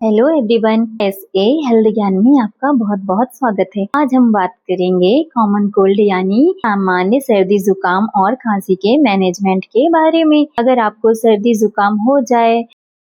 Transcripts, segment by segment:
Hello everyone, S A health ज्ञान में आपका बहुत बहुत स्वागत है। आज हम बात करेंगे कॉमन कोल्ड यानी सामान्य सर्दी जुकाम और खांसी के मैनेजमेंट के बारे में। अगर आपको सर्दी जुकाम हो जाए,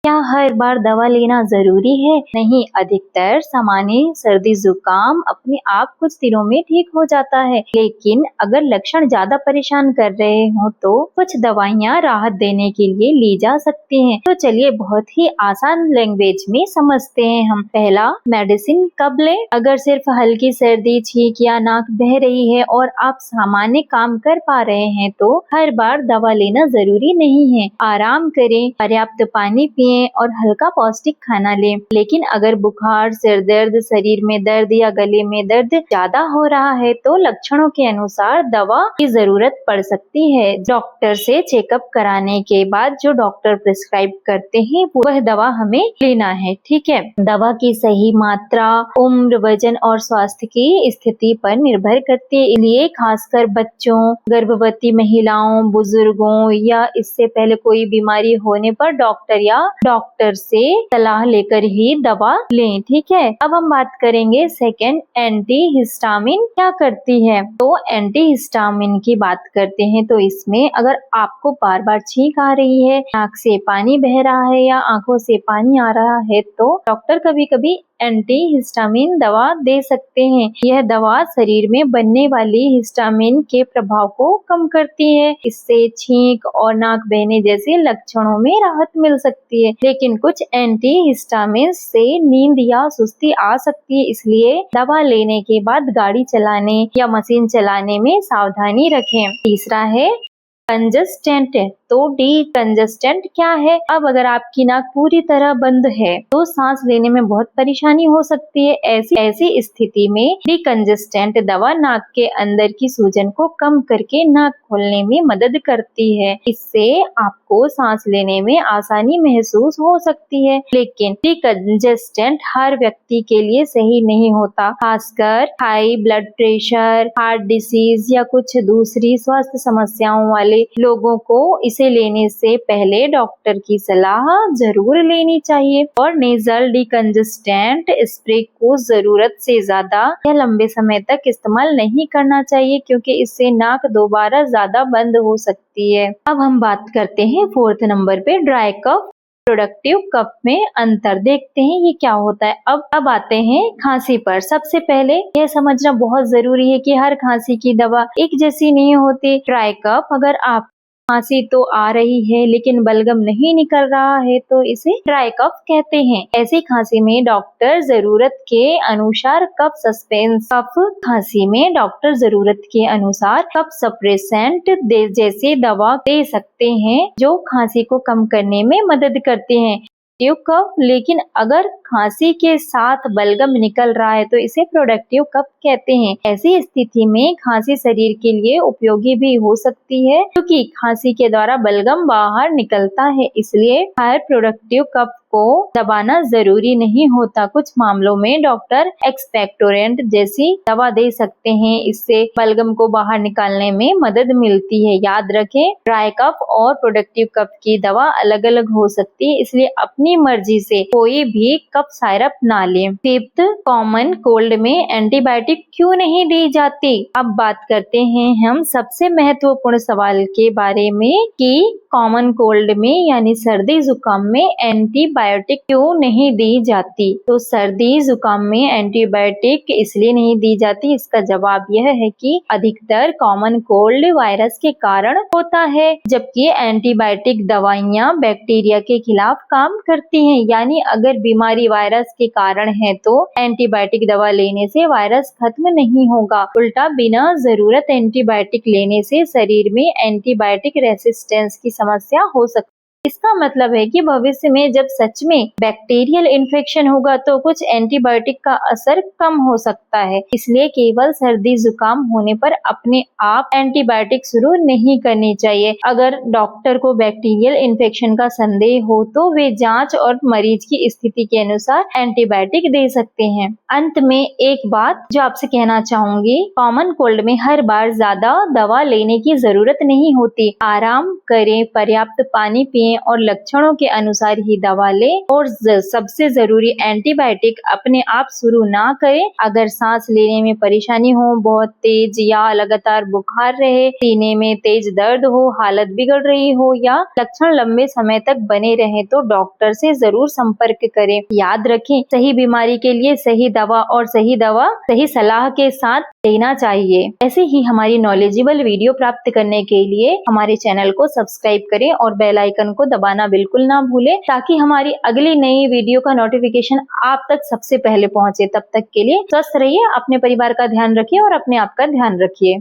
क्या हर बार दवा लेना जरूरी है? नहीं, अधिकतर सामान्य सर्दी जुकाम अपने आप कुछ दिनों में ठीक हो जाता है, लेकिन अगर लक्षण ज्यादा परेशान कर रहे हो तो कुछ दवाइयाँ राहत देने के लिए ली जा सकती हैं। तो चलिए बहुत ही आसान लैंग्वेज में समझते हैं हम। पहला, मेडिसिन कब लें? अगर सिर्फ हल्की सर्दी, छींक या नाक बह रही है और आप सामान्य काम कर पा रहे हैं तो हर बार दवा लेना जरूरी नहीं है। आराम करें, पर्याप्त पानी पिएं और हल्का पौष्टिक खाना लें। लेकिन अगर बुखार, सिर दर्द, शरीर में दर्द या गले में दर्द ज्यादा हो रहा है तो लक्षणों के अनुसार दवा की जरूरत पड़ सकती है। डॉक्टर से चेकअप कराने के बाद जो डॉक्टर प्रिस्क्राइब करते हैं वह दवा हमें लेना है। ठीक है। दवा की सही मात्रा उम्र, वजन और स्वास्थ्य की स्थिति पर निर्भर करती है। इसलिए खासकर बच्चों, गर्भवती महिलाओं, बुजुर्गों या इससे पहले कोई बीमारी होने पर डॉक्टर से सलाह लेकर ही दवा लें। ठीक है। अब हम बात करेंगे सेकेंड, एंटी हिस्टामिन क्या करती है। तो एंटी हिस्टामिन की बात करते हैं तो इसमें अगर आपको बार बार छींक आ रही है, नाक से पानी बह रहा है या आंखों से पानी आ रहा है तो डॉक्टर कभी कभी एंटी हिस्टामिन दवा दे सकते हैं। यह दवा शरीर में बनने वाली हिस्टामिन के प्रभाव को कम करती है। इससे छींक और नाक बहने जैसे लक्षणों में राहत मिल सकती है। लेकिन कुछ एंटी हिस्टामिन से नींद या सुस्ती आ सकती है, इसलिए दवा लेने के बाद गाड़ी चलाने या मशीन चलाने में सावधानी रखें। तीसरा है कंजस्टेंट। तो डीकंजस्टेंट क्या है? अब अगर आपकी नाक पूरी तरह बंद है तो सांस लेने में बहुत परेशानी हो सकती है। ऐसी स्थिति में डीकंजस्टेंट दवा नाक के अंदर की सूजन को कम करके नाक खोलने में मदद करती है। इससे आपको सांस लेने में आसानी महसूस हो सकती है। लेकिन डीकंजस्टेंट हर व्यक्ति के लिए सही नहीं होता, खासकर high blood pressure, heart disease या कुछ दूसरी स्वास्थ्य समस्याओं वाले लोगों को इसे लेने से पहले डॉक्टर की सलाह जरूर लेनी चाहिए। और नेजल डीकंजस्टेंट स्प्रे को जरूरत से ज्यादा या लंबे समय तक इस्तेमाल नहीं करना चाहिए, क्योंकि इससे नाक दोबारा ज्यादा बंद हो सकती है। अब हम बात करते हैं फोर्थ नंबर पे, ड्राई कफ प्रोडक्टिव कफ में अंतर। देखते हैं ये क्या होता है। अब आते हैं खांसी पर। सबसे पहले यह समझना बहुत जरूरी है कि हर खांसी की दवा एक जैसी नहीं होती। ड्राई कफ, अगर आप खांसी तो आ रही है लेकिन बलगम नहीं निकल रहा है तो इसे ड्राई कफ कहते हैं। ऐसी खांसी में डॉक्टर जरूरत के अनुसार कफ सस्पेंस, खांसी में डॉक्टर जरूरत के अनुसार कफ सप्रेसेंट जैसी दवा दे सकते हैं जो खांसी को कम करने में मदद करते हैं। कफ, लेकिन अगर खांसी के साथ बलगम निकल रहा है तो इसे प्रोडक्टिव कफ कहते हैं। ऐसी स्थिति में खांसी शरीर के लिए उपयोगी भी हो सकती है, क्योंकि खांसी के द्वारा बलगम बाहर निकलता है। इसलिए हर प्रोडक्टिव कफ को दबाना जरूरी नहीं होता। कुछ मामलों में डॉक्टर एक्सपेक्टोरेंट जैसी दवा दे सकते हैं, इससे बलगम को बाहर निकालने में मदद मिलती है। याद रखें, ड्राई कफ और प्रोडक्टिव कफ की दवा अलग अलग हो सकती है, इसलिए अपनी मर्जी से कोई भी कफ साइरप ना लें। फिफ्थ, कॉमन कोल्ड में एंटीबायोटिक क्यों नहीं दी जाती? अब बात करते हैं हम सबसे महत्वपूर्ण सवाल के बारे में कि कॉमन कोल्ड में यानी सर्दी जुकाम में एंटीबायोटिक क्यों नहीं दी जाती। तो सर्दी जुकाम में एंटीबायोटिक इसलिए नहीं दी जाती, इसका जवाब यह है कि अधिकतर कॉमन कोल्ड वायरस के कारण होता है, जबकि एंटीबायोटिक दवाइयाँ बैक्टीरिया के खिलाफ काम करती हैं। यानी अगर बीमारी वायरस के कारण है तो एंटीबायोटिक दवा लेने से वायरस खत्म नहीं होगा। उल्टा बिना जरूरत एंटीबायोटिक लेने से शरीर में एंटीबायोटिक रेसिस्टेंस की समस्या हो सकती है। इसका मतलब है कि भविष्य में जब सच में बैक्टीरियल इन्फेक्शन होगा तो कुछ एंटीबायोटिक का असर कम हो सकता है। इसलिए केवल सर्दी जुकाम होने पर अपने आप एंटीबायोटिक शुरू नहीं करनी चाहिए। अगर डॉक्टर को बैक्टीरियल इन्फेक्शन का संदेह हो तो वे जांच और मरीज की स्थिति के अनुसार एंटीबायोटिक दे सकते हैं। अंत में एक बात जो आपसे कहना चाहूंगी, कॉमन कोल्ड में हर बार ज्यादा दवा लेने की जरूरत नहीं होती। आराम करें, पर्याप्त पानी पिएं जानिए और लक्षणों के अनुसार ही दवा लें और सबसे जरूरी एंटीबायोटिक अपने आप शुरू ना करें। अगर सांस लेने में परेशानी हो, बहुत तेज या लगातार बुखार रहे, सीने में तेज दर्द हो, हालत बिगड़ रही हो या लक्षण लंबे समय तक बने रहे तो डॉक्टर से जरूर संपर्क करें। याद रखें, सही बीमारी के लिए सही दवा और सही सलाह के साथ लेना चाहिए। ऐसे ही हमारी नॉलेजेबल वीडियो प्राप्त करने के लिए हमारे चैनल को सब्सक्राइब करें और बेल आइकन को दबाना बिल्कुल ना भूलें, ताकि हमारी अगली नई वीडियो का नोटिफिकेशन आप तक सबसे पहले पहुंचे। तब तक के लिए स्वस्थ रहिए, अपने परिवार का ध्यान रखिए और अपने आप का ध्यान रखिए।